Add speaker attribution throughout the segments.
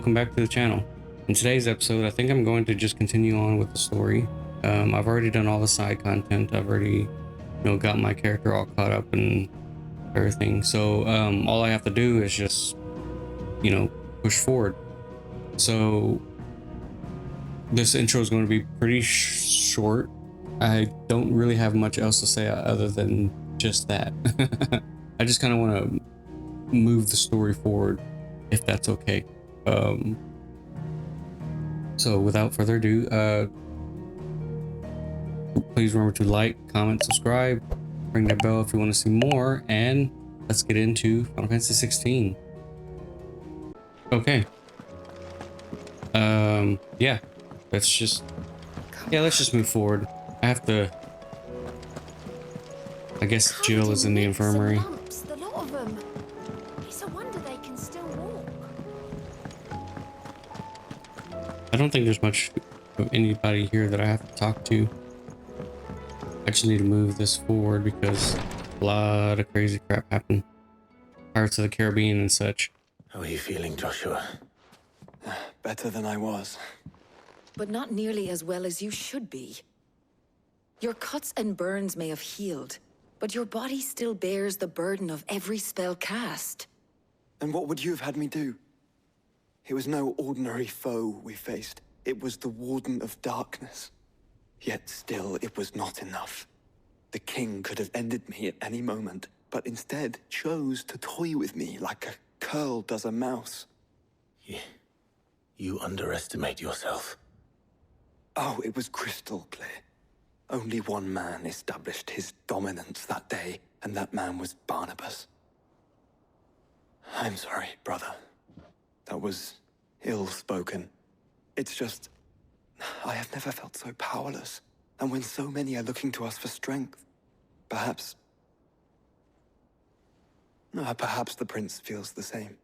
Speaker 1: welcome back to the channel. In today's episode, I think I'm going to just continue on with the story. I've already done all the side content. I've already, got my character all caught up and everything. So all I have to do is just, push forward. So this intro is going to be pretty short. I don't really have much else to say other than just that. I just kind of want to move the story forward, if that's okay. So without further ado, please remember to like, comment, subscribe, ring that bell if you want to see more, and let's get into Final Fantasy 16. Okay. Yeah, let's just move forward. I have to. I guess Jill is in the infirmary.
Speaker 2: Lumps, the lot of them. It's a wonder they can still walk.
Speaker 1: I don't think there's much of anybody here that I have to talk to. I just need to move this forward because a lot of crazy crap happened. Pirates of the Caribbean and such.
Speaker 3: How are you feeling, Joshua?
Speaker 4: Better than I was.
Speaker 2: But not nearly as well as you should be. Your cuts and burns may have healed, but your body still bears the burden of every spell cast.
Speaker 4: And what would you have had me do? It was no ordinary foe we faced. It was the Warden of Darkness. Yet still, it was not enough. The king could have ended me at any moment, but instead chose to toy with me like a curl does a mouse.
Speaker 3: You underestimate yourself.
Speaker 4: Oh, it was crystal clear. Only one man established his dominance that day, and that man was Barnabas. I'm sorry, brother. That was ill-spoken. It's just, I have never felt so powerless. And when so many are looking to us for strength, perhaps the prince feels the same.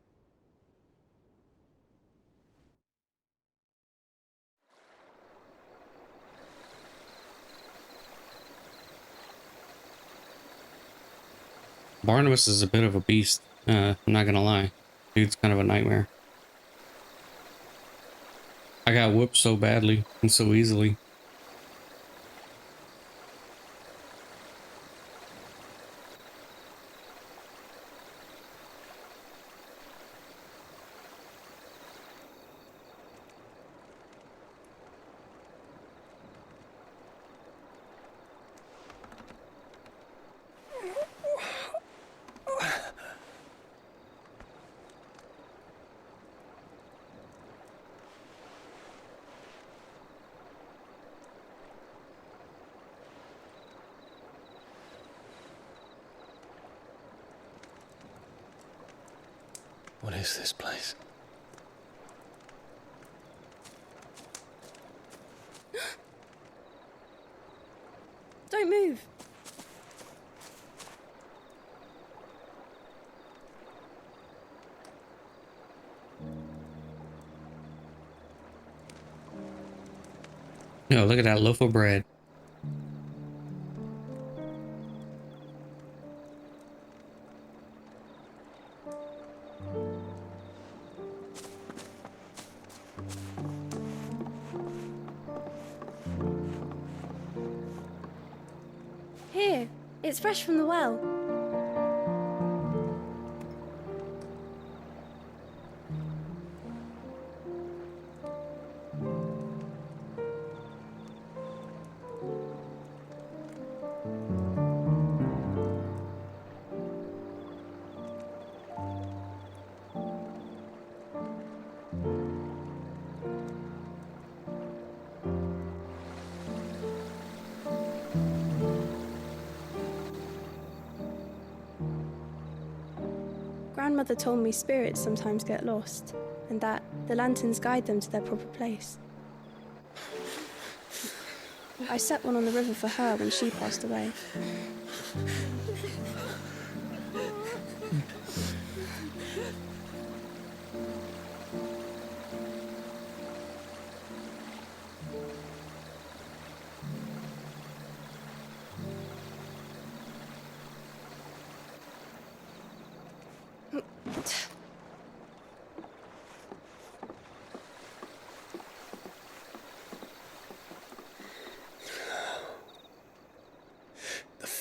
Speaker 1: Barnabas is a bit of a beast. I'm not gonna lie. Dude's kind of a nightmare. I got whooped so badly and so easily.
Speaker 3: What is this place?
Speaker 5: Don't move.
Speaker 1: Look at that loaf of bread.
Speaker 5: Here, it's fresh from the well. Grandmother told me spirits sometimes get lost, and that the lanterns guide them to their proper place. I set one on the river for her when she passed away.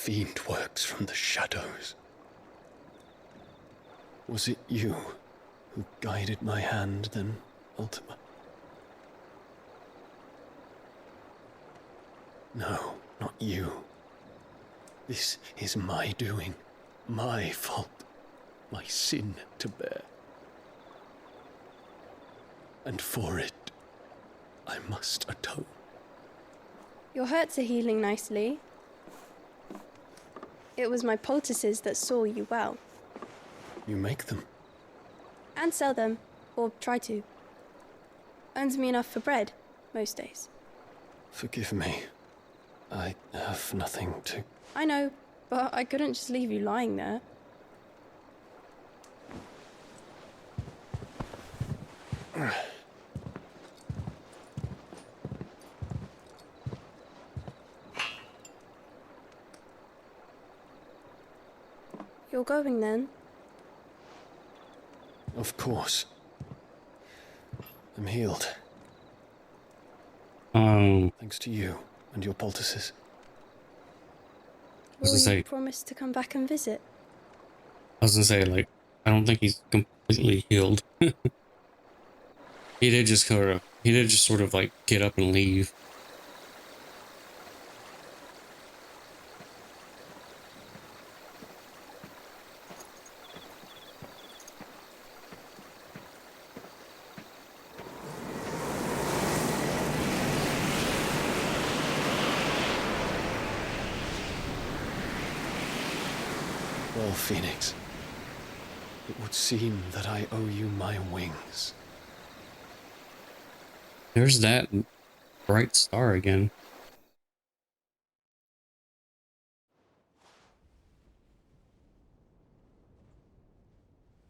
Speaker 6: fiend works from the shadows. Was it you who guided my hand then, Ultima? No, not you. This is my doing, my fault, my sin to bear. And for it, I must atone.
Speaker 5: Your hurts are healing nicely. It was my poultices that saw you well.
Speaker 6: You make them?
Speaker 5: And sell them, or try to. Earns me enough for bread, most days.
Speaker 6: Forgive me. I have nothing to...
Speaker 5: I know, but I couldn't just leave you lying there. You're going then?
Speaker 6: Of course. I'm healed. Thanks to you and your poultices.
Speaker 1: was
Speaker 5: Will
Speaker 1: gonna
Speaker 5: you
Speaker 1: say-
Speaker 5: promise to come back and visit?
Speaker 1: I was gonna say, like, I don't think he's completely healed. He did just sort of like get up and leave.
Speaker 6: Well, Phoenix, it would seem that I owe you my wings.
Speaker 1: There's that bright star again.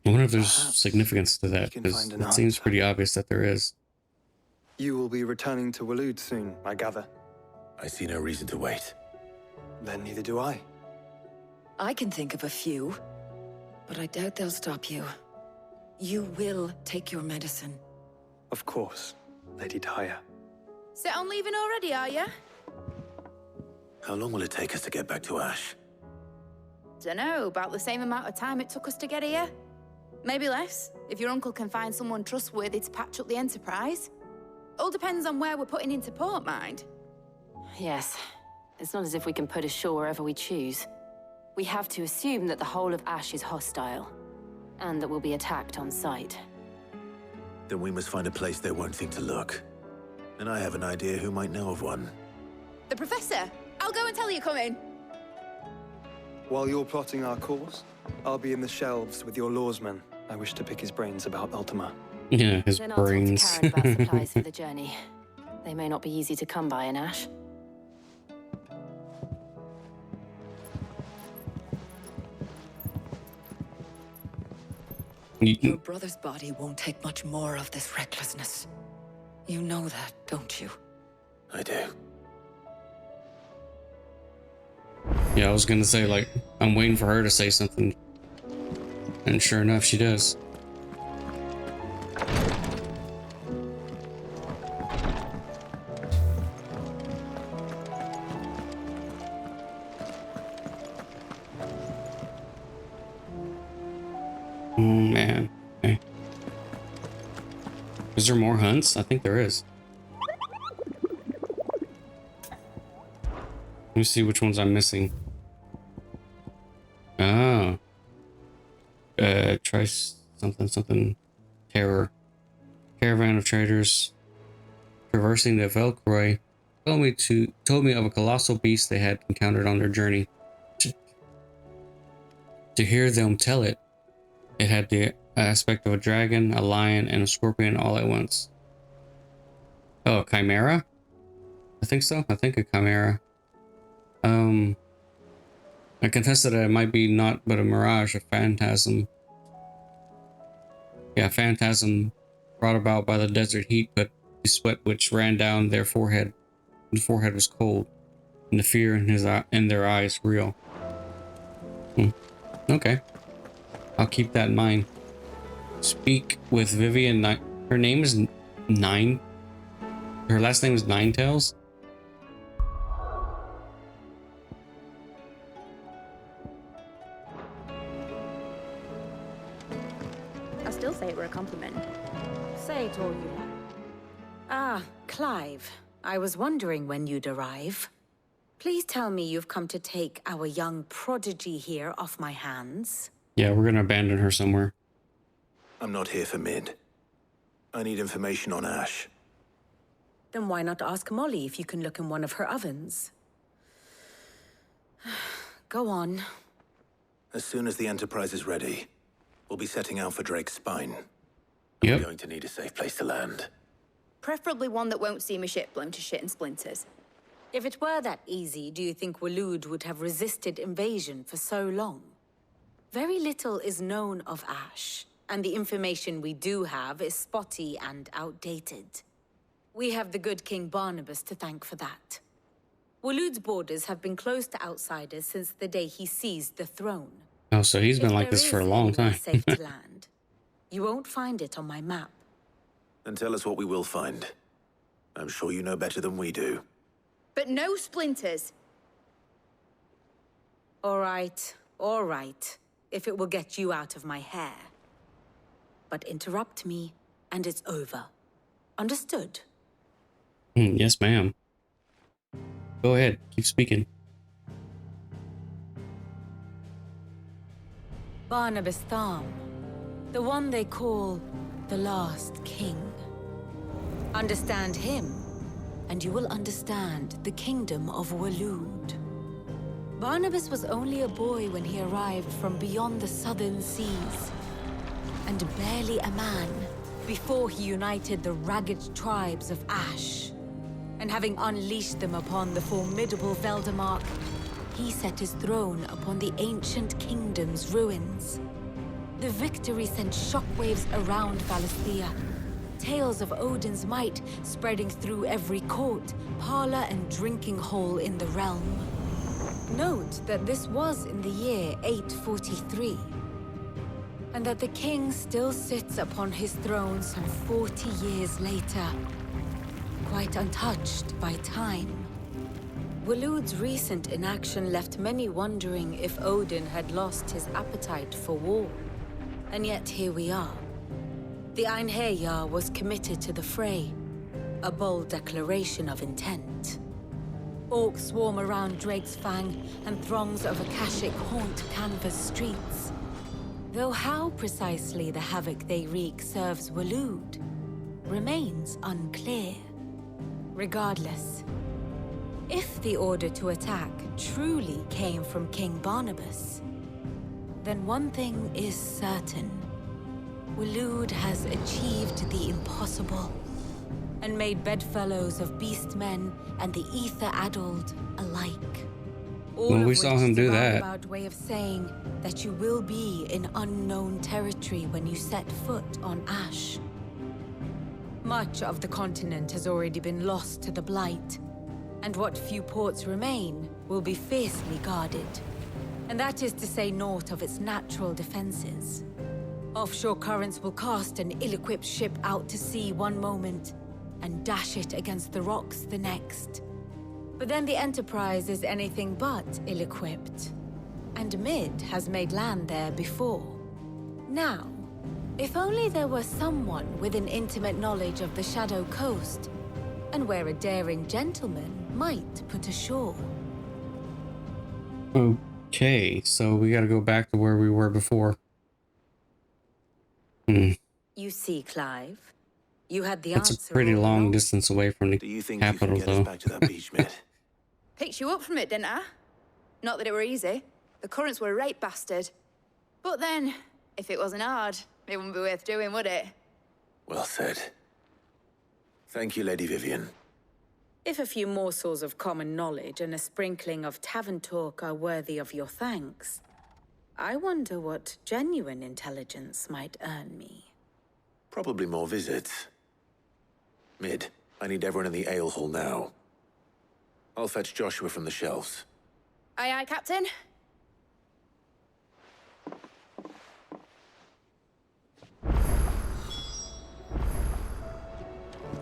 Speaker 1: I wonder if there's
Speaker 4: Perhaps
Speaker 1: significance to that,
Speaker 4: can
Speaker 1: because
Speaker 4: find an
Speaker 1: it seems
Speaker 4: answer.
Speaker 1: pretty obvious that there is.
Speaker 4: You will be returning to Waloed soon, I gather.
Speaker 3: I see no reason to wait.
Speaker 4: Then neither do I.
Speaker 2: I can think of a few, but I doubt they'll stop you. You will take your medicine.
Speaker 4: Of course, Lady Daya.
Speaker 7: Set on leaving already, are you?
Speaker 3: How long will it take us to get back to Ash?
Speaker 7: Dunno, about the same amount of time it took us to get here. Maybe less, if your uncle can find someone trustworthy to patch up the Enterprise. All depends on where we're putting into port, mind.
Speaker 8: Yes. It's not as if we can put ashore wherever we choose. We have to assume that the whole of Ash is hostile, and that we'll be attacked on sight.
Speaker 3: Then we must find a place they won't think to look. And I have an idea who might know of one.
Speaker 7: The Professor! I'll go and tell you come in.
Speaker 4: While you're plotting our course, I'll be in the shelves with your lawsman. I wish to pick his brains about Ultima.
Speaker 1: Yeah, his
Speaker 8: Then I'll talk to
Speaker 1: brains.
Speaker 8: Karen about supplies for the journey. They may not be easy to come by in Ash.
Speaker 2: Your brother's body won't take much more of this recklessness. You know that, don't you?
Speaker 3: I do.
Speaker 1: Yeah, I was gonna say, like, I'm waiting for her to say something. And sure enough, she does. Man. Okay. Is there more hunts? I think there is. Let me see which ones I'm missing. Oh. Try something. Terror. Caravan of traders traversing the Velcroy told me of a colossal beast they had encountered on their journey. To hear them tell it, it had the aspect of a dragon, a lion, and a scorpion all at once. Oh, a chimera? I think so. I think a chimera. I contested that it might be not but a mirage, a phantasm. Yeah, phantasm brought about by the desert heat, but the sweat which ran down their forehead. The forehead was cold, and the fear in their eyes real. Okay. I'll keep that in mind. Speak with Vivian. Her name is Nine. Her last name is Ninetails.
Speaker 9: I was wondering when you'd arrive. Please tell me you've come to take our young prodigy here off my hands.
Speaker 1: Yeah, we're gonna abandon her somewhere.
Speaker 3: I'm not here for Mid. I need information on Ash.
Speaker 9: Then why not ask Molly if you can look in one of her ovens? Go on.
Speaker 3: As soon as the Enterprise is ready, we'll be setting out for Drake's spine.
Speaker 1: Yep.
Speaker 3: We're going to need a safe place to land.
Speaker 7: Preferably one that won't see my ship blown to shit and splinters.
Speaker 9: If it were that easy, do you think Waloed would have resisted invasion for so long? Very little is known of Ash, and the information we do have is spotty and outdated. We have the good King Barnabas to thank for that. Waloed's borders have been closed to outsiders since the day he seized the throne.
Speaker 1: Oh, so he's been like this for a long time.
Speaker 9: Safe to land. You won't find it on my map.
Speaker 3: And tell us what we will find. I'm sure you know better than we do.
Speaker 7: But no splinters.
Speaker 9: All right. If it will get you out of my hair. But interrupt me, and it's over. Understood?
Speaker 1: Yes, ma'am. Go ahead, keep speaking.
Speaker 9: Barnabas Tharm, the one they call the last king. Understand him, and you will understand the kingdom of Waloed. Barnabas was only a boy when he arrived from beyond the southern seas, and barely a man before he united the ragged tribes of Ash. And having unleashed them upon the formidable Veldamark, he set his throne upon the ancient kingdom's ruins. The victory sent shockwaves around Valisthea, tales of Odin's might spreading through every court, parlor, and drinking hole in the realm. Note that this was in the year 843, and that the king still sits upon his throne some 40 years later, quite untouched by time. Waloed's recent inaction left many wondering if Odin had lost his appetite for war. And yet here we are. The Einherjar was committed to the fray, a bold declaration of intent. Orcs swarm around Drake's Fang, and throngs of Akashic haunt Canvas streets. Though how precisely the havoc they wreak serves Waloed remains unclear. Regardless, if the order to attack truly came from King Barnabas, then one thing is certain. Waloed has achieved the impossible, and made bedfellows of beastmen and the ether-addled alike. All
Speaker 1: Well,
Speaker 9: of
Speaker 1: we
Speaker 9: which
Speaker 1: saw him
Speaker 9: is
Speaker 1: do
Speaker 9: a
Speaker 1: that.
Speaker 9: roundabout way of saying that you will be in unknown territory when you set foot on Ash. Much of the continent has already been lost to the Blight, and what few ports remain will be fiercely guarded. And that is to say naught of its natural defenses. Offshore currents will cast an ill-equipped ship out to sea one moment, and dash it against the rocks the next. But then the Enterprise is anything but ill-equipped, and Mid has made land there before. Now, if only there were someone with an intimate knowledge of the Shadow Coast, and where a daring gentleman might put ashore.
Speaker 1: Okay, so we gotta go back to where we were before.
Speaker 9: You see, Clive, you had the
Speaker 1: That's
Speaker 9: answer
Speaker 1: a pretty
Speaker 9: all
Speaker 1: long
Speaker 9: along.
Speaker 1: distance away from the
Speaker 3: Do you think you
Speaker 1: capital,
Speaker 3: can get us
Speaker 1: though.
Speaker 3: back to that beach, Mid?
Speaker 7: Picked you up from it, didn't I? Not that it were easy. The currents were a right bastard. But then, if it wasn't hard, it wouldn't be worth doing, would it?
Speaker 3: Well said. Thank you, Lady Vivian.
Speaker 9: If a few morsels of common knowledge and a sprinkling of tavern talk are worthy of your thanks, I wonder what genuine intelligence might earn me.
Speaker 3: Probably more visits. Mid, I need everyone in the ale hall now. I'll fetch Joshua from the shelves.
Speaker 7: Aye, aye, Captain.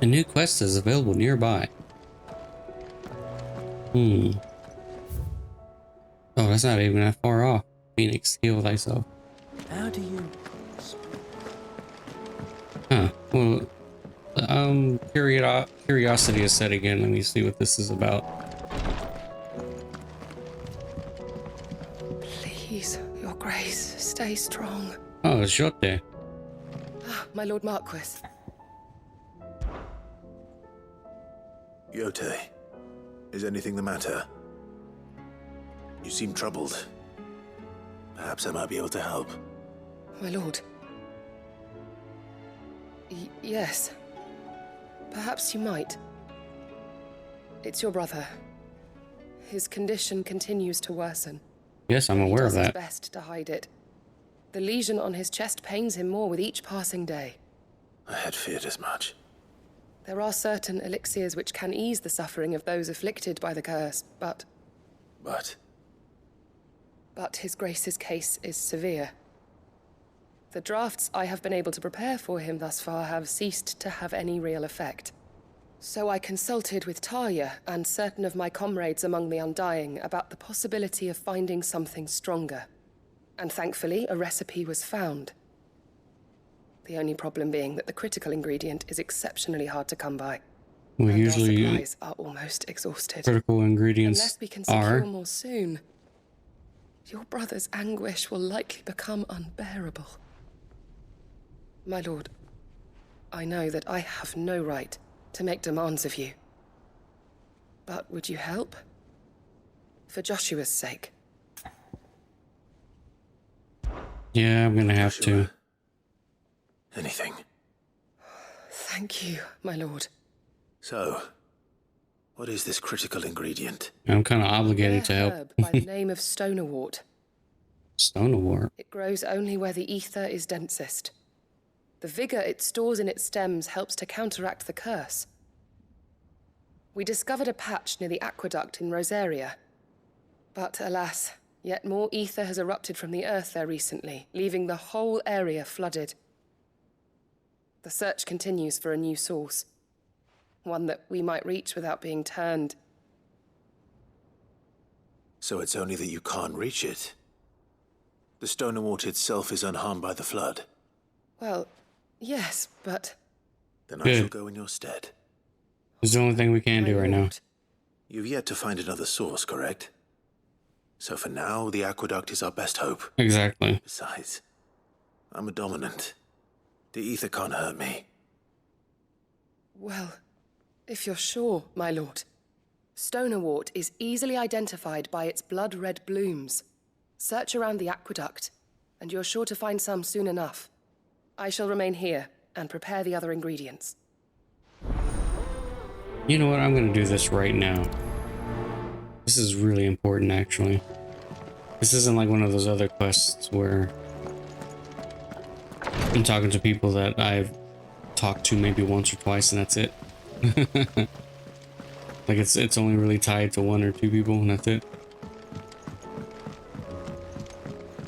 Speaker 1: A new quest is available nearby. Oh, that's not even that far off. Phoenix, heal thyself.
Speaker 6: How do you...
Speaker 1: Huh. Well, curiosity is set again. Let me see what this is about.
Speaker 10: Please, your grace, stay strong.
Speaker 1: Oh, it's Jote.
Speaker 10: Ah, my lord Marquis.
Speaker 3: Yote, is anything the matter? You seem troubled. Perhaps I might be able to help.
Speaker 10: My lord. Yes. Perhaps you might. It's your brother. His condition continues to worsen.
Speaker 1: Yes, I'm aware of
Speaker 10: He does
Speaker 1: that.
Speaker 10: his best to hide it. The lesion on his chest pains him more with each passing day.
Speaker 3: I had feared as much.
Speaker 10: There are certain elixirs which can ease the suffering of those afflicted by the curse, but his grace's case is severe. The drafts I have been able to prepare for him thus far have ceased to have any real effect. So I consulted with Talia and certain of my comrades among the Undying about the possibility of finding something stronger. And thankfully, a recipe was found. The only problem being that the critical ingredient is exceptionally hard to come by.
Speaker 1: Well,
Speaker 10: And
Speaker 1: usually
Speaker 10: our supplies are almost exhausted.
Speaker 1: critical ingredients
Speaker 10: Unless we can secure
Speaker 1: are.
Speaker 10: more soon, your brother's anguish will likely become unbearable. My lord, I know that I have no right to make demands of you. But would you help? For Joshua's sake.
Speaker 1: Yeah, I'm gonna have to.
Speaker 3: Anything.
Speaker 10: Thank you, my lord.
Speaker 3: So, what is this critical ingredient?
Speaker 1: I'm kind of obligated to help.
Speaker 10: Herb by the name of stonerwort.
Speaker 1: Stonewart.
Speaker 10: It grows only where the ether is densest. The vigor it stores in its stems helps to counteract the curse. We discovered a patch near the aqueduct in Rosaria. But alas, yet more ether has erupted from the earth there recently, leaving the whole area flooded. The search continues for a new source. One that we might reach without being turned.
Speaker 3: So it's only that you can't reach it. The Stonerwort itself is unharmed by the flood.
Speaker 10: Well, yes, but...
Speaker 3: Then I
Speaker 1: Good.
Speaker 3: shall go in your stead.
Speaker 1: It's the only thing we can do
Speaker 10: my
Speaker 1: right now.
Speaker 10: lord,
Speaker 3: You've yet to find another source, correct? So for now, the aqueduct is our best hope.
Speaker 1: Exactly.
Speaker 3: Besides, I'm a dominant. The ether can't hurt me.
Speaker 10: Well, if you're sure, my lord. Stonerwort is easily identified by its blood-red blooms. Search around the aqueduct, and you're sure to find some soon enough. I shall remain here and prepare the other ingredients.
Speaker 1: You know what? I'm gonna do this right now. This is really important, actually. This isn't like one of those other quests where I'm talking to people that I've talked to maybe once or twice and that's it. Like it's only really tied to one or two people and that's it.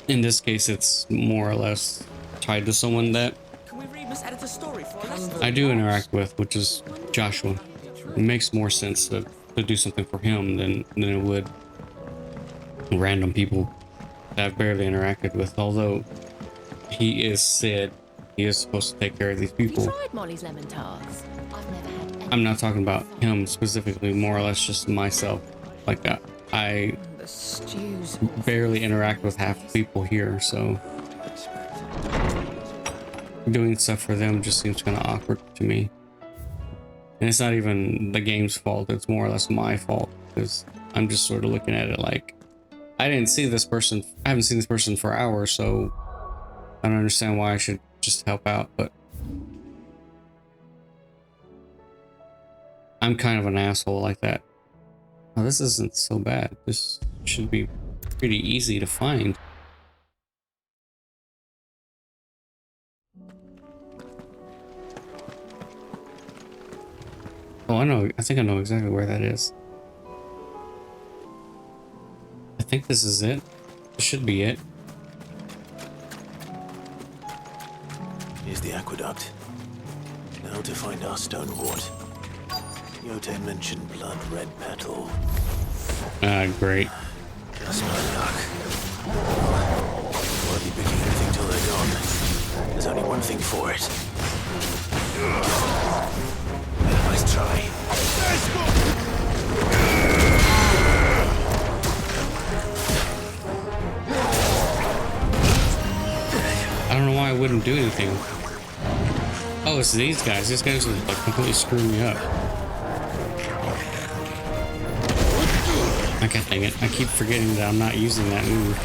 Speaker 1: In this case, it's more or less tied to someone that
Speaker 11: Can we read Miss Editor's story for us?
Speaker 1: I do interact with, which is Joshua. It makes more sense to do something for him than it would random people that I've barely interacted with. Although he is said he is supposed to take care of these people.
Speaker 9: Tried Molly's lemon tarts. I've never had any.
Speaker 1: I'm not talking about him specifically, more or less just myself. Like that. I
Speaker 9: The stews.
Speaker 1: barely interact with half the people here, so doing stuff for them just seems kind of awkward to me. And it's not even the game's fault, it's more or less my fault, because I'm just sort of looking at it like, I haven't seen this person for hours, so I don't understand why I should just help out, but I'm kind of an asshole like that. Oh, this isn't so bad. This should be pretty easy to find. Oh, I think I know exactly where that is. I think this is it. This should be it.
Speaker 3: Here's the aqueduct. Now to find our Stonewort. Yote mentioned blood-red petal.
Speaker 1: Ah, great.
Speaker 3: Just my luck. Won't be picking anything till they're gone. There's only one thing for it. Nice
Speaker 6: try.
Speaker 1: I don't know why I wouldn't do anything. Oh, it's these guys. These guys are like completely screwing me up. Okay, dang it. I keep forgetting that I'm not using that move.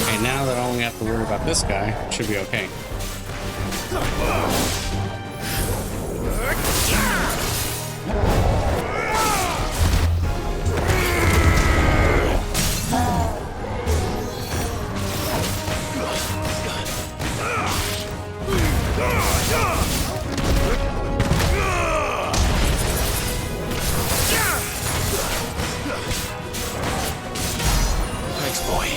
Speaker 1: Okay, now that I only have to worry about this guy, it should be okay.
Speaker 6: Thanks, boy.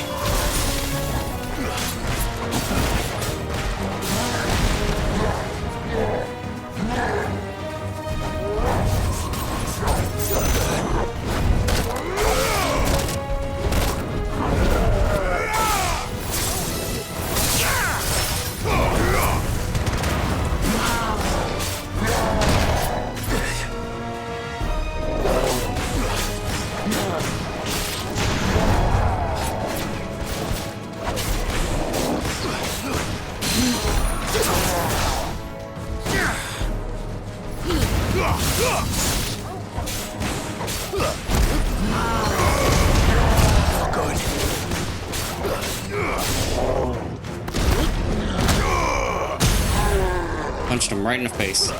Speaker 1: Punched him right in the face.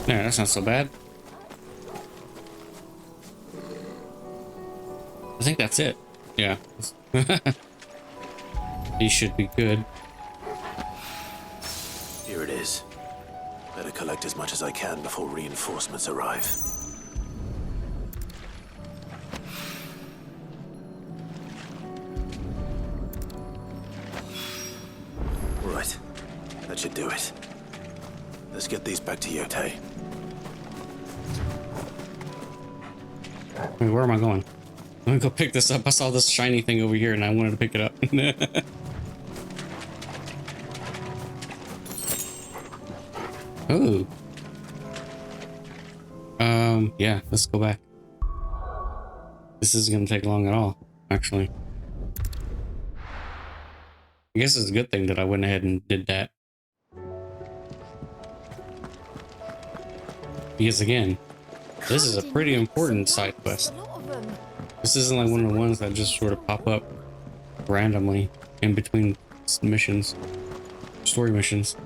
Speaker 1: There, that's not so bad. I think that's it. Yeah. He should be good.
Speaker 3: Here it is. Better collect as much as I can before reinforcements arrive. Right. That should do it. Let's get these back to Yotei.
Speaker 1: Wait, where am I going? I'm gonna go pick this up. I saw this shiny thing over here and I wanted to pick it up. Oh. Yeah, let's go back. This isn't gonna take long at all, actually. I guess it's a good thing that I went ahead and did that. Because again, this is a pretty important side quest. This isn't like one of the ones that just sort of pop up randomly in between missions, story missions.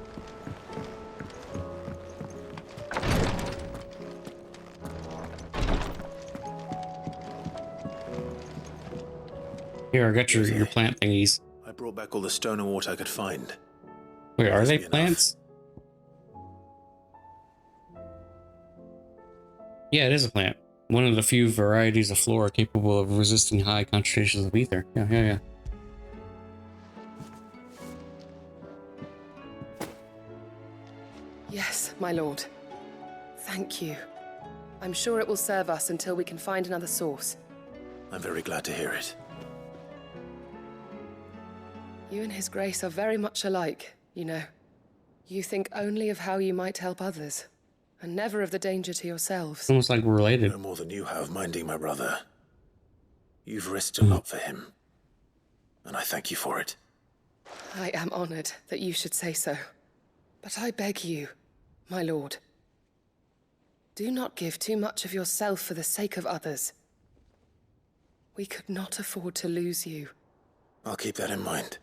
Speaker 1: Here, I got your plant thingies.
Speaker 3: I brought back all the stone and water I could find.
Speaker 1: Wait, are they
Speaker 3: Must be
Speaker 1: plants? Yeah, it is a plant. One of the few varieties of flora capable of resisting high concentrations of ether. Yeah.
Speaker 10: Yes, my lord. Thank you. I'm sure it will serve us until we can find another source.
Speaker 3: I'm very glad to hear it.
Speaker 10: You and His Grace are very much alike, you know. You think only of how you might help others, and never of the danger to yourselves.
Speaker 1: Almost like we're related.
Speaker 3: No more than you have minding my brother. You've risked a lot for him, and I thank you for it.
Speaker 10: I am honored that you should say so. But I beg you, my lord, do not give too much of yourself for the sake of others. We could not afford to lose you.
Speaker 3: I'll keep that in mind.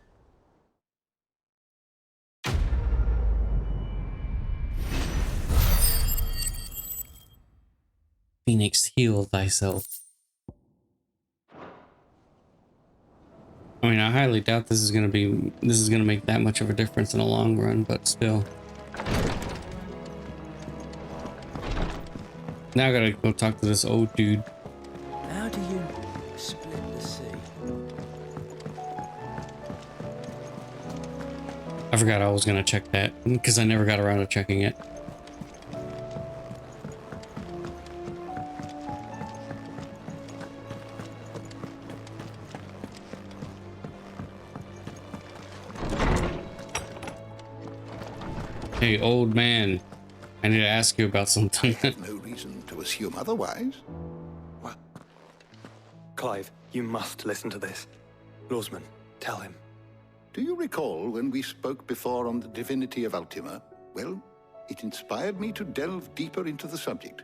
Speaker 1: Phoenix, heal thyself. I mean, I highly doubt this is gonna make that much of a difference in the long run, but still. Now I gotta go talk to this old dude.
Speaker 11: How do you split the sea?
Speaker 1: forgot I was gonna check that because I never got around to checking it. Hey, old man, I need to ask you about something.
Speaker 12: I have no reason to assume otherwise.
Speaker 4: What? Clive, you must listen to this. Lawsman, tell him.
Speaker 12: Do you recall when we spoke before on the divinity of Ultima? Well, it inspired me to delve deeper into the subject.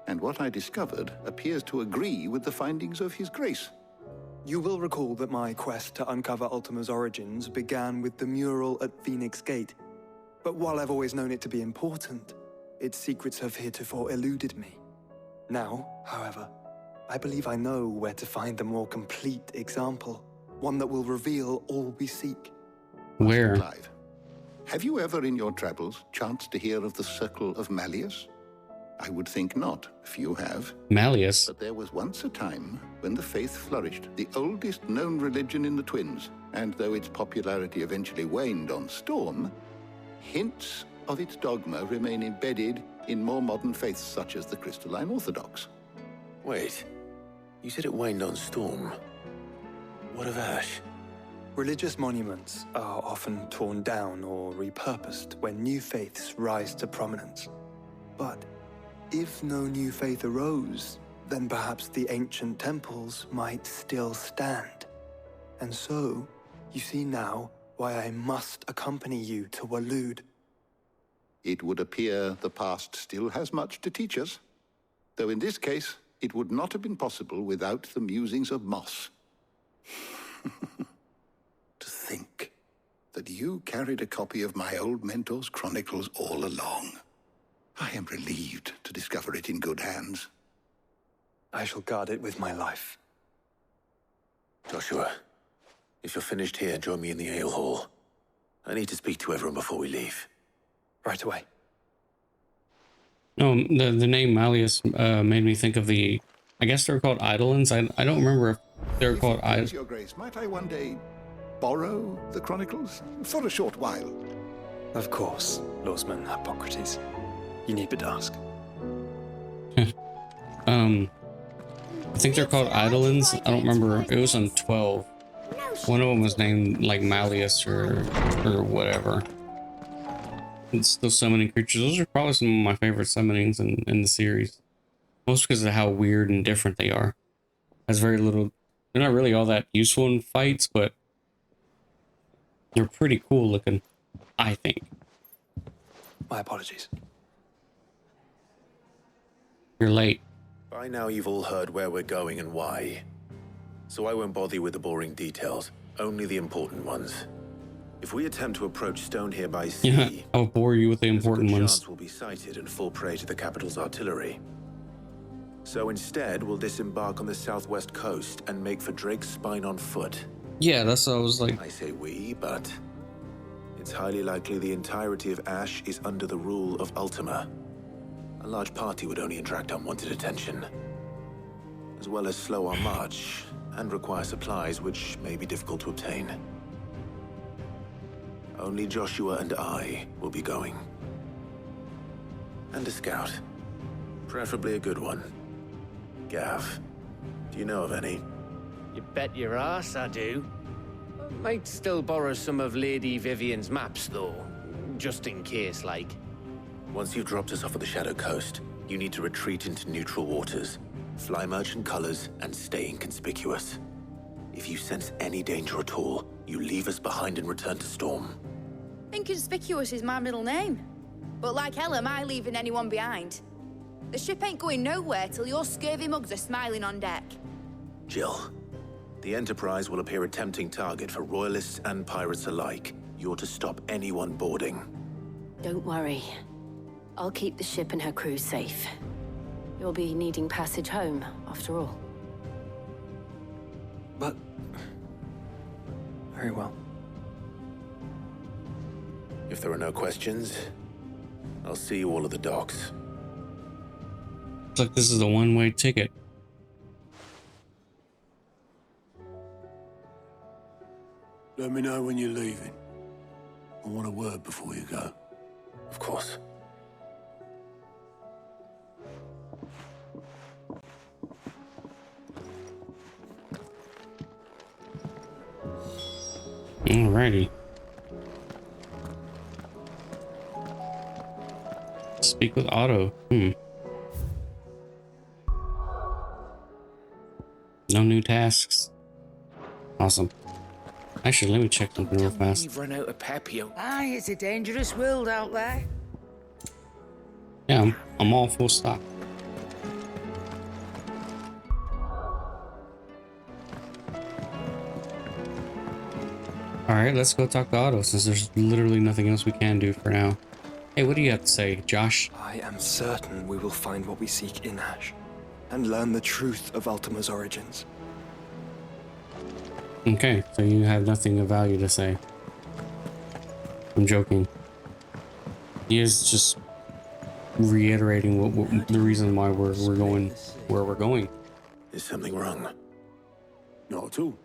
Speaker 12: And what I discovered appears to agree with the findings of His Grace.
Speaker 4: You will recall that my quest to uncover Ultima's origins began with the mural at Phoenix Gate. But while I've always known it to be important, its secrets have heretofore eluded me. Now, however, I believe I know where to find the more complete example, one that will reveal all we seek.
Speaker 1: Where?
Speaker 12: Clive, have you ever in your travels chanced to hear of the Circle of Malleus? I would think not, if you have.
Speaker 1: Malleus?
Speaker 12: But there was once a time when the faith flourished, the oldest known religion in the Twins, and though its popularity eventually waned on Storm, hints of its dogma remain embedded in more modern faiths such as the Crystalline Orthodox.
Speaker 3: Wait, you said it waned on Storm. What of Ash?
Speaker 4: Religious monuments are often torn down or repurposed when new faiths rise to prominence. But if no new faith arose, then perhaps the ancient temples might still stand. And so, you see now why I must accompany you to Waloed.
Speaker 12: It would appear the past still has much to teach us, though in this case, it would not have been possible without the musings of Moss. To think that you carried a copy of my old mentor's chronicles all along. I am relieved to discover it in good hands.
Speaker 4: I shall guard it with my life.
Speaker 3: Joshua, if you're finished here, join me in the ale hall. I need to speak to everyone before we leave.
Speaker 4: Right away.
Speaker 1: No, the name Malleus made me think of the, I guess they're called Eidolons. I don't remember if they're called
Speaker 12: Eidolons. Your Grace, might I one day borrow the chronicles for a short while?
Speaker 4: Of course, Lawsman Hippocrates. You need but ask.
Speaker 1: I think they're called Eidolons. I don't remember. It was on 12. One of them was named like Malleus or whatever. It's still summoning creatures. Those are probably some of my favorite summonings in the series. Most because of how weird and different they are. Has very little. They're not really all that useful in fights, but they're pretty cool looking, I think.
Speaker 4: My apologies.
Speaker 1: You're late.
Speaker 3: By now you've all heard where we're going and why. So I won't bother you with the boring details, only the important ones. If we attempt to approach Stone here by sea,
Speaker 1: Yeah, I'll bore you with the important ones.
Speaker 3: chance we'll be sighted and fall prey to the capital's artillery. So instead, we'll disembark on the southwest coast and make for Drake's Spine on foot.
Speaker 1: Yeah, that's what I was like.
Speaker 3: I say we, but it's highly likely the entirety of Ash is under the rule of Ultima. A large party would only attract unwanted attention, as well as slow our march and require supplies which may be difficult to obtain. Only Joshua and I will be going. And a scout. Preferably a good one. Gav, do you know of any?
Speaker 11: You bet your ass I do. Might still borrow some of Lady Vivian's maps, though. Just in case, like.
Speaker 3: Once you've dropped us off at the Shadow Coast, you need to retreat into neutral waters, fly merchant colors, and stay inconspicuous. If you sense any danger at all, you leave us behind and return to Storm.
Speaker 7: Inconspicuous is my middle name. But like hell am I leaving anyone behind. The ship ain't going nowhere till your scurvy mugs are smiling on deck.
Speaker 3: Jill, the Enterprise will appear a tempting target for royalists and pirates alike. You're to stop anyone boarding.
Speaker 8: Don't worry. I'll keep the ship and her crew safe. You'll be needing passage home, after all.
Speaker 4: But... very well.
Speaker 3: If there are no questions, I'll see you all at the docks.
Speaker 1: Looks like this is a one-way ticket.
Speaker 6: Let me know when you're leaving.
Speaker 13: I want a word before you go.
Speaker 3: Of course.
Speaker 1: Alrighty. Speak with Otto. No new tasks. Awesome. Actually, let me check something real fast.
Speaker 11: We've run out of Pepio.
Speaker 14: Aye, it's a dangerous world out there.
Speaker 1: Yeah, I'm all full stop. Alright, let's go talk to Otto since there's literally nothing else we can do for now. Hey, what do you have to say, Josh?
Speaker 4: I am certain we will find what we seek in Ash, and learn the truth of Ultima's origins.
Speaker 1: Okay, so you have nothing of value to say. I'm joking. He is just reiterating what the reason why we're going where we're going.
Speaker 3: Is something wrong?
Speaker 13: Not at all.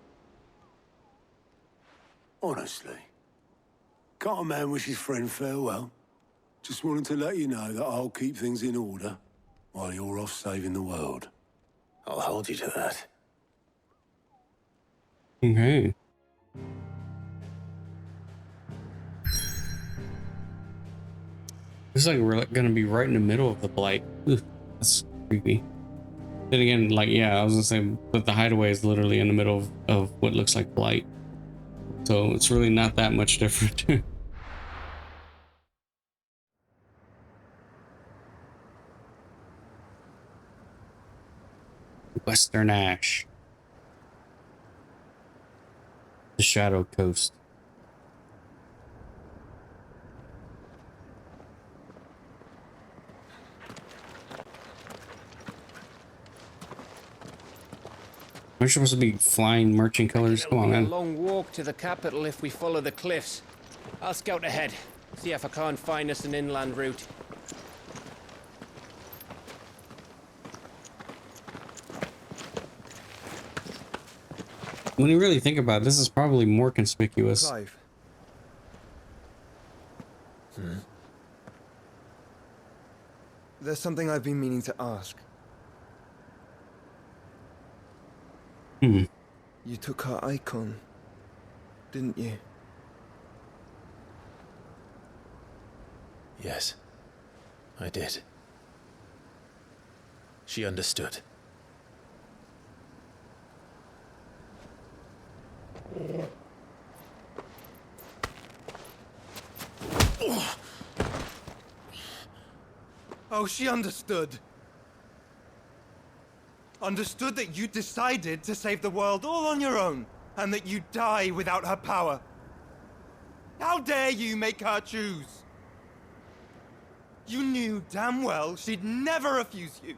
Speaker 13: Honestly. Can't a man wish his friend farewell? Just wanted to let you know that I'll keep things in order while you're off saving the world.
Speaker 3: I'll hold you to that.
Speaker 1: Okay. It's like we're gonna be right in the middle of the blight. Ugh, that's creepy. Then again, like, yeah, I was gonna say, but the hideaway is literally in the middle of what looks like blight. So it's really not that much different. Western Ash. The Shadow Coast. We're supposed to be flying merchant colors. Come on,
Speaker 11: It'll be
Speaker 1: man.
Speaker 11: a long walk to the capital if we follow the cliffs. I'll scout ahead, see if I can't find us an inland route.
Speaker 1: When you really think about it, this is probably more conspicuous.
Speaker 4: Clive. There's something I've been meaning to ask. You took her icon, didn't you?
Speaker 6: Yes, I did. She understood.
Speaker 4: Oh, she understood. Understood that you decided to save the world all on your own, and that you'd die without her power. How dare you make her choose? You knew damn well she'd never refuse you.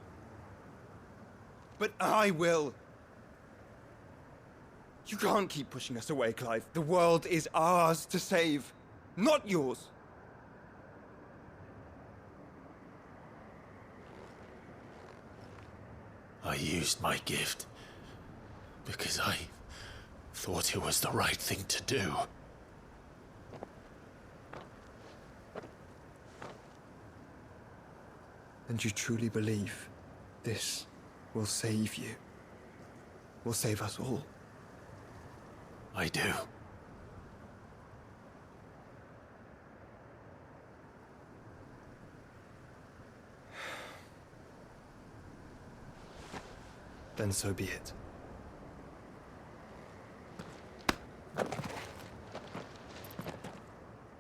Speaker 4: But I will. You can't keep pushing us away, Clive. The world is ours to save, not yours.
Speaker 6: I used my gift because I thought it was the right thing to do.
Speaker 4: And you truly believe this will save you? Will save us all?
Speaker 6: I do.
Speaker 4: Then so be it.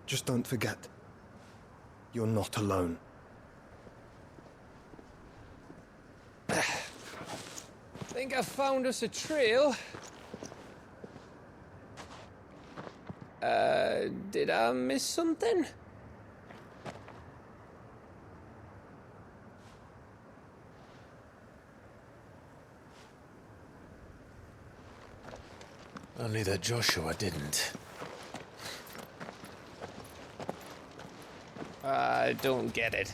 Speaker 4: Just don't forget, you're not alone.
Speaker 11: Think I found us a trail. Did I miss something?
Speaker 6: Only that Joshua didn't.
Speaker 11: I don't get it.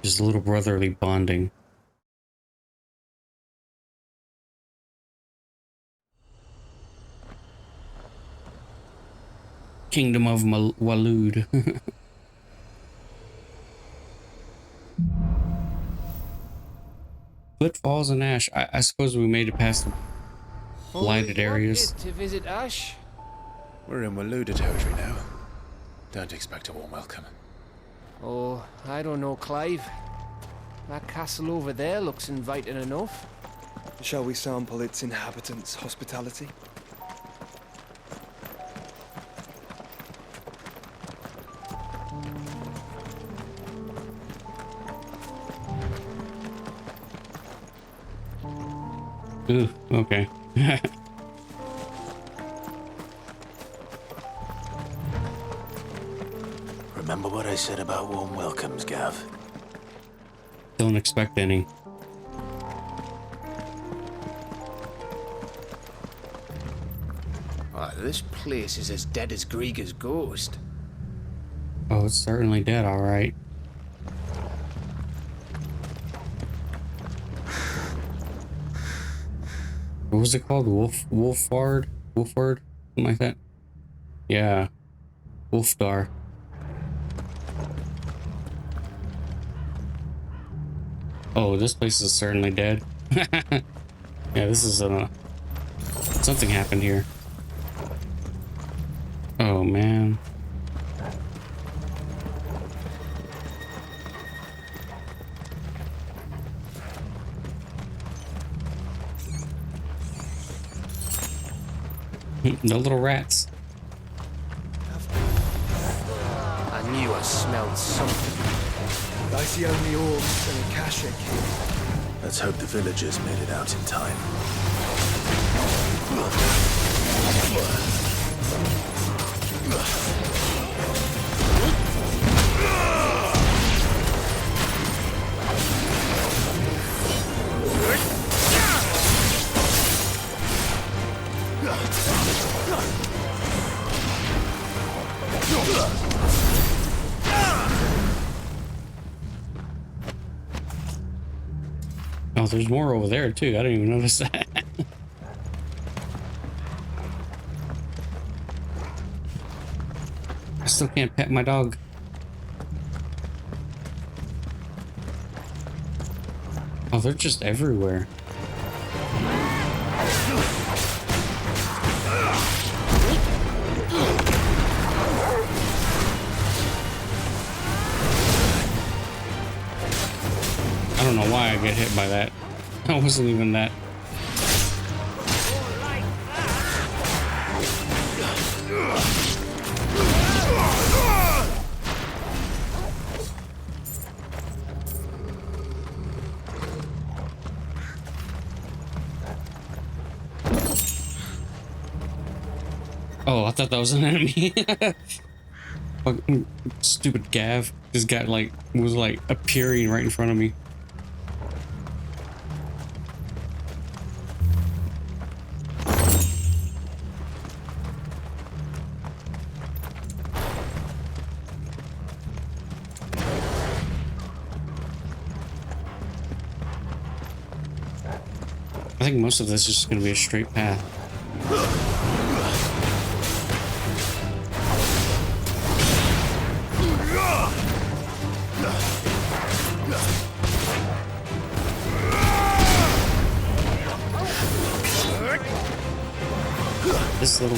Speaker 1: Just little brotherly bonding. Kingdom of Waloed. Footfalls and ash. I suppose we made it past the blighted areas.
Speaker 11: To visit Ash?
Speaker 3: We're in Waluda territory now. Don't expect a warm welcome.
Speaker 11: Oh, I don't know, Clive. That castle over there looks inviting enough.
Speaker 4: Shall we sample its inhabitants' hospitality?
Speaker 1: Ooh, okay.
Speaker 3: Remember what I said about warm welcomes, Gav?
Speaker 1: Don't expect any.
Speaker 11: This place is as dead as Grieger's ghost.
Speaker 1: Oh, it's certainly dead, all right. What was it called? Wolfward? Something like that? Yeah. Wolfgar. Oh, this place is certainly dead. Yeah, this is something happened here. Oh man. The little rats.
Speaker 11: I knew I smelled something.
Speaker 4: I see only orbs and a Akashic here.
Speaker 3: Let's hope the villagers made it out in time.
Speaker 1: Oh, there's more over there too. I didn't even notice that. I still can't pet my dog. Oh, they're just everywhere. I don't know why I get hit by that. I wasn't even that. Oh, I thought that was an enemy. Fucking stupid Gav just got was appearing right in front of me. I think most of this is just going to be a straight path. This little...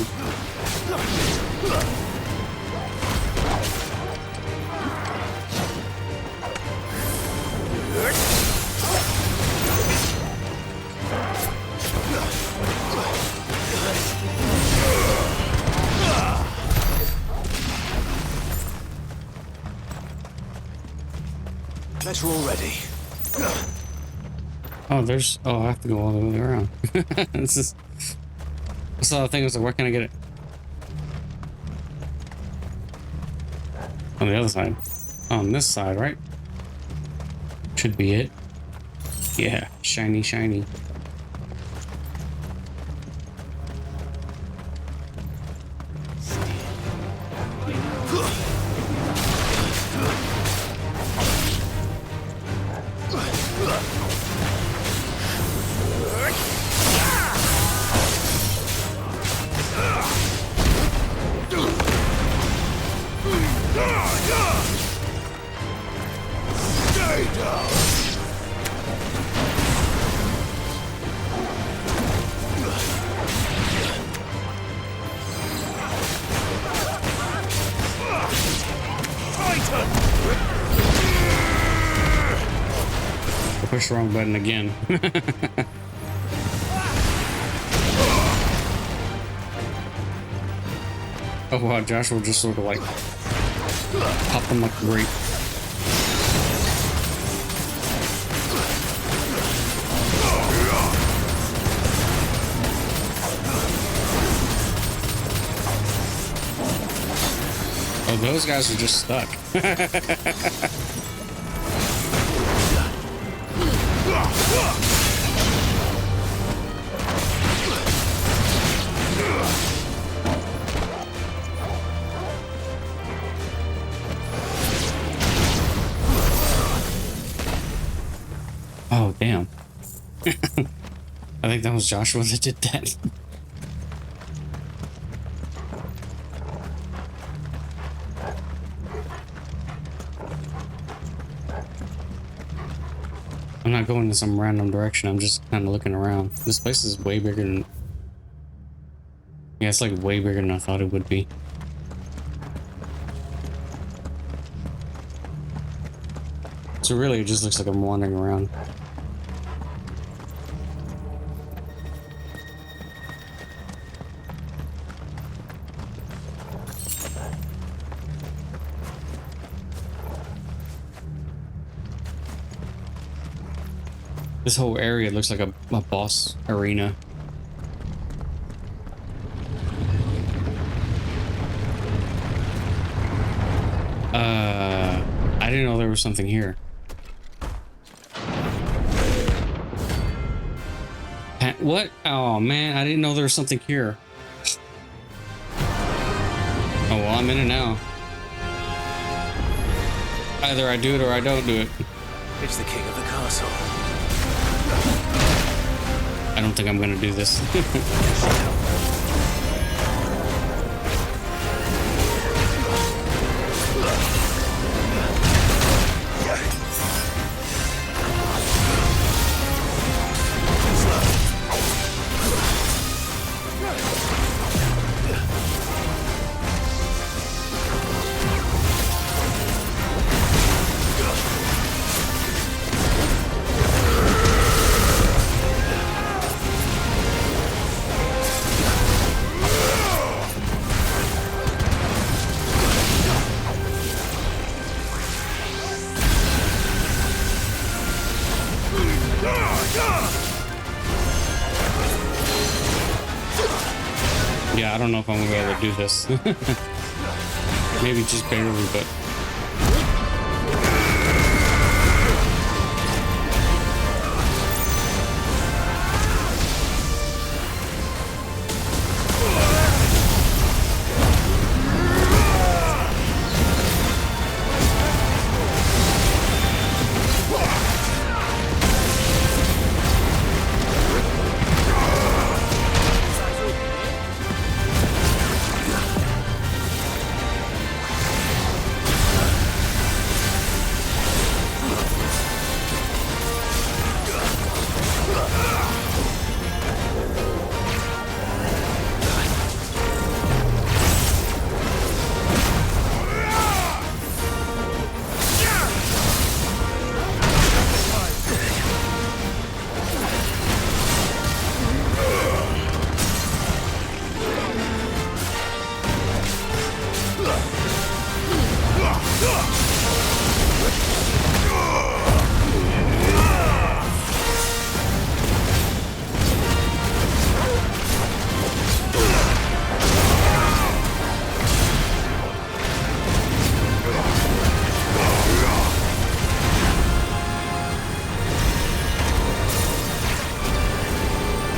Speaker 3: Let's roll ready.
Speaker 1: Oh, there's... Oh, I have to go all the way around. This is... I saw the thing, I was like, where can I get it? On the other side. On this side, right? Should be it. Yeah, shiny, shiny. pushed the wrong button again. Oh wow, Joshua just sort of like popped them like a grape. Oh, those guys are just stuck. Oh, damn. I think that was Joshua that did that. I'm not going in some random direction. I'm just kind of looking around. This place is way bigger than... Yeah, it's like way bigger than I thought it would be. So really, it just looks like I'm wandering around. This whole area looks like a boss arena. I didn't know there was something here. What? Oh man, I didn't know there was something here. Oh well, I'm in it now. Either I do it or I don't do it.
Speaker 3: It's the king of the castle.
Speaker 1: I don't think I'm gonna do this. Yeah, I don't know if I'm gonna be able to do this. Maybe just barely, but...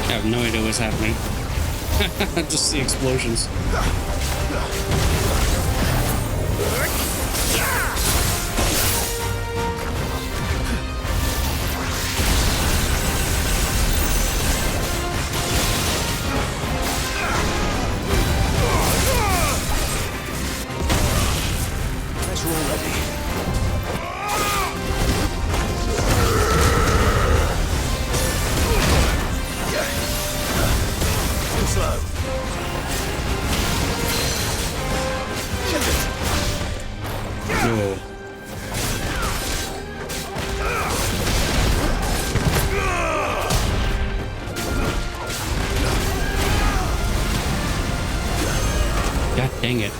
Speaker 1: I have no idea what's happening. Just the explosions. Dang it.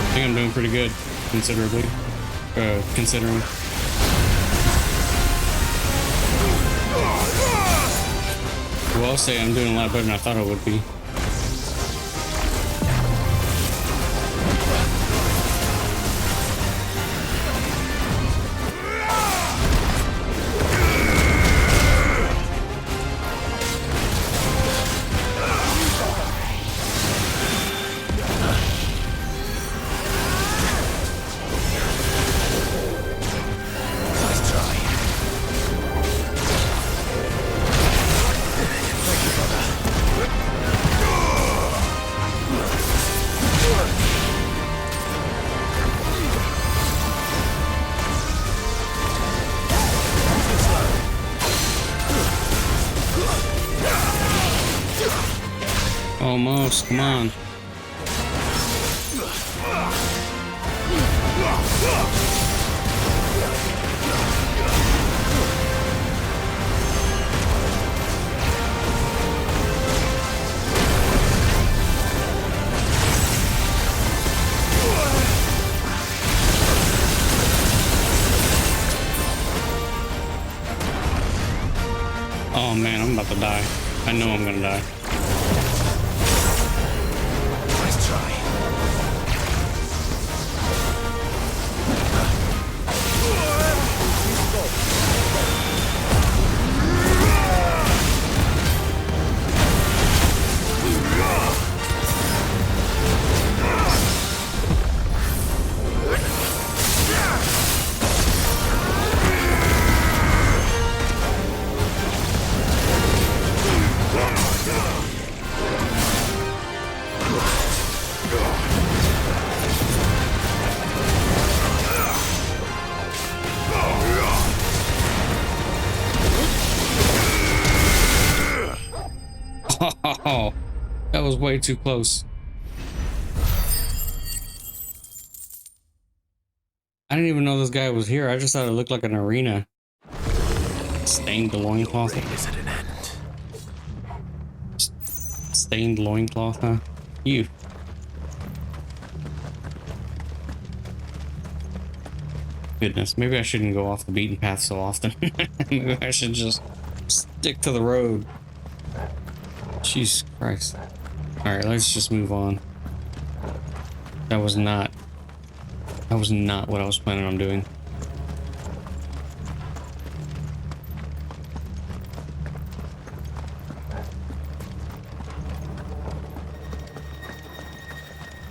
Speaker 1: I think I'm doing pretty good, considerably. Considering. Well, I'll say I'm doing a lot better than I thought I would be. Almost, come on. Oh man, I'm about to die. I know I'm gonna die. Oh, that was way too close. I didn't even know this guy was here. I just thought it looked like an arena. Stained loincloth. Stained loincloth, huh? You. Goodness, maybe I shouldn't go off the beaten path so often. Maybe I should just stick to the road. Jesus Christ. Alright, let's just move on. That was not what I was planning on doing.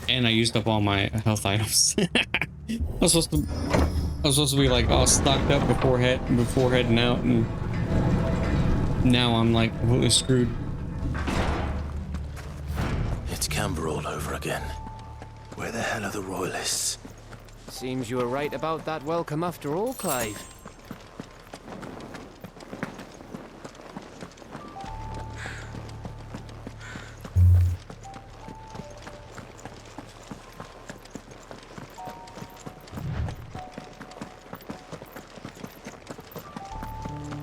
Speaker 1: And I used up all my health items. I was supposed to be like all stocked up before heading out, and now I'm like completely screwed.
Speaker 3: It's Camber all over again. Where the hell are the royalists?
Speaker 11: Seems you were right about that welcome after all, Clive.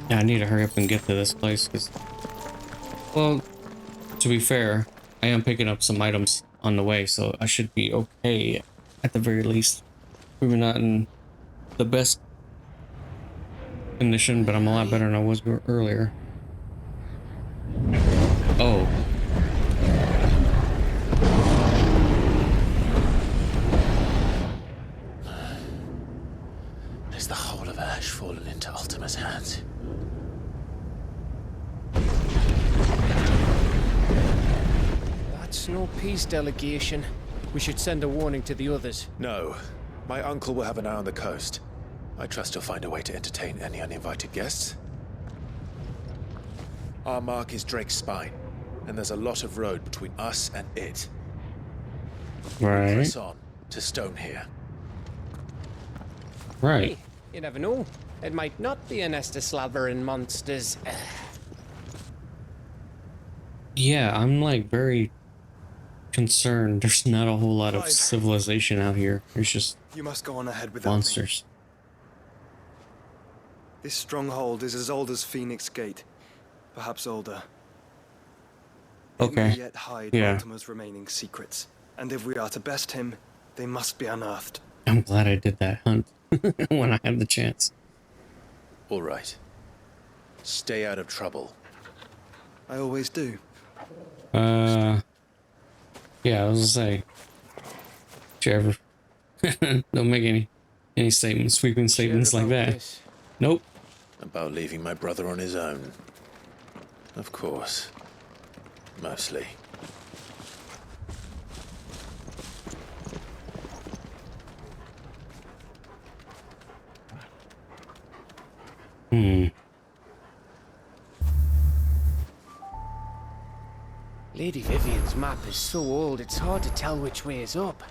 Speaker 1: Yeah, I need to hurry up and get to this place because, well, to be fair, I am picking up some items on the way, so I should be okay at the very least. Maybe not in the best condition, but I'm a lot better than I was earlier. Oh.
Speaker 6: Is the whole of Ash fallen into Ultima's hands?
Speaker 11: That's no peace delegation. We should send a warning to the others.
Speaker 3: No. My uncle will have an eye on the coast. I trust he'll find a way to entertain any uninvited guests. Our mark is Drake's Spine, and there's a lot of road between us and it.
Speaker 1: Right.
Speaker 3: Press on to Stone here.
Speaker 1: Right.
Speaker 11: Hey, you never know. It might not be a nest of slabbering monsters.
Speaker 1: Yeah, I'm like very concerned. There's not a whole lot of civilization out here. There's just
Speaker 4: you must go on ahead without
Speaker 1: monsters.
Speaker 4: Me. This stronghold is as old as Phoenix Gate, perhaps older.
Speaker 1: Okay.
Speaker 4: It may yet hide Ultima's remaining secrets, and if we are to best him, they must be unearthed.
Speaker 1: I'm glad I did that hunt when I had the chance.
Speaker 3: All right. Stay out of trouble.
Speaker 4: I always do.
Speaker 1: Yeah, I was gonna say, Trevor, don't make any statements, sweeping statements like that.
Speaker 11: This.
Speaker 1: Nope.
Speaker 3: About leaving my brother on his own. Of course. Mostly.
Speaker 11: Lady Vivian's map is so old, it's hard to tell which way is up.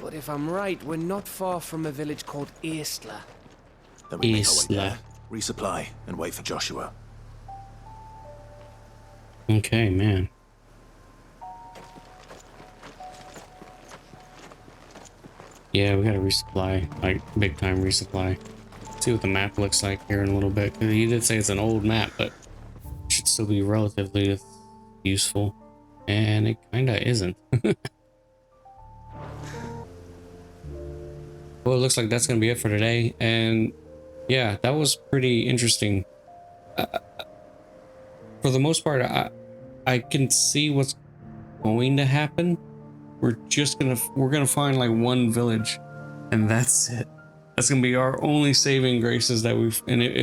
Speaker 11: But if I'm right, we're not far from a village called Isla.
Speaker 3: Then we make our way there, resupply, and wait for Joshua.
Speaker 1: Okay, man. Yeah, we gotta resupply, like big time resupply. See what the map looks like here in a little bit. He did say it's an old map, but it should still be relatively useful. And it kinda isn't. Well, it looks like that's gonna be it for today. And yeah, that was pretty interesting. For the most part, I can see what's going to happen. We're gonna find like one village, and that's it. That's gonna be our only saving graces that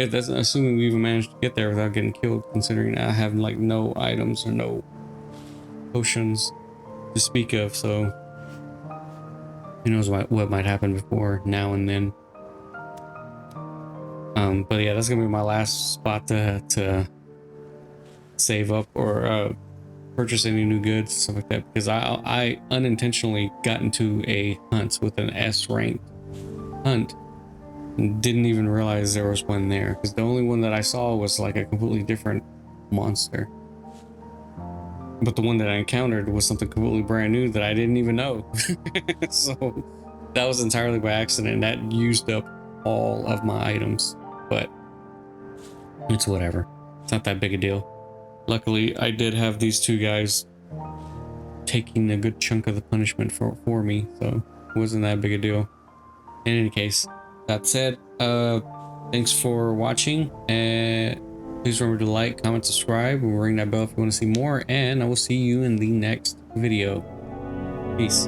Speaker 1: that's assuming we even managed to get there without getting killed, considering I have like no items or no potions to speak of. So who knows what might happen before now and then. But yeah, that's gonna be my last spot to save up or purchase any new goods, stuff like that, because I unintentionally got into a hunt with an S ranked hunt and didn't even realize there was one there, because the only one that I saw was like a completely different monster, but the one that I encountered was something completely brand new that I didn't even know. So that was entirely by accident. That used up all of my items, but it's whatever. It's not that big a deal. Luckily, I did have these two guys taking a good chunk of the punishment for me, so it wasn't that big a deal. In any case, that said, thanks for watching, and please remember to like, comment, subscribe, and ring that bell if you want to see more, and I will see you in the next video. Peace.